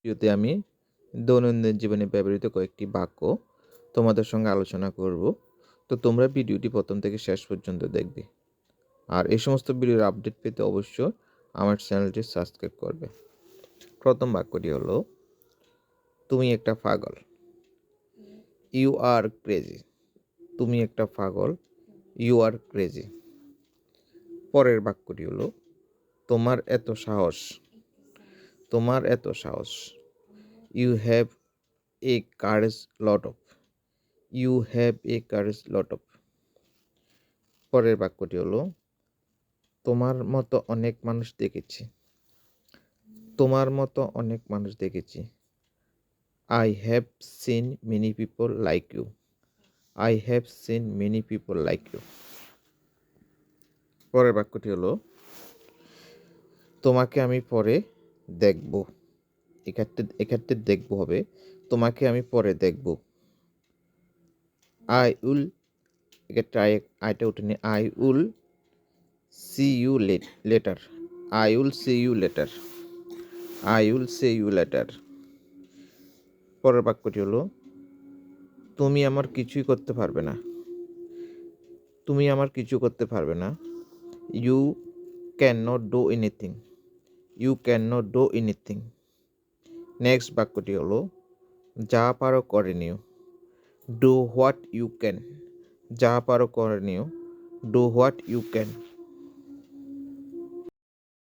ভিডিওতে আমি দৈনন্দিন জীবনে ব্যবহৃত কয়েকটি বাক্য তোমাদের সঙ্গে আলোচনা করব। তো তোমরা ভিডিওটি প্রথম থেকে শেষ পর্যন্ত দেখবে। আর এই সমস্ত ভিডিওর আপডেট পেতে অবশ্যই আমার চ্যানেলটি সাবস্ক্রাইব করবে। প্রথম বাক্যটি হলো, তুমি একটা পাগল। You are crazy. তুমি একটা পাগল। You are crazy. পরের বাক্যটি হলো, তোমার এত সাহস। তোমার এত সাহস। You have a courage lot of. You have a courage lot of. পরের বাক্যটি হলো, তোমার মতো অনেক মানুষ দেখেছি। তোমার মতো অনেক মানুষ দেখেছি। I have seen many people like you. I have seen many people like you. পরের বাক্যটি হলো, তোমাকে আমি পরে দেখব। এক্ষেত্রে দেখব হবে, তোমাকে আমি পরে দেখব। আই উইল, এক্ষেত্রে আইটা উঠে নিয়ে I will see you later. I will see you later. I will see you later. পরের বাক্যটি হলো, তুমি আমার কিছুই করতে পারবে না। তুমি আমার কিছু করতে পারবে না। You can not do anything. You can not do anything. Next বাক্যটি হলো, যা পারো করে নিও। Do what you can. যা পারো করে নিও। Do what you can.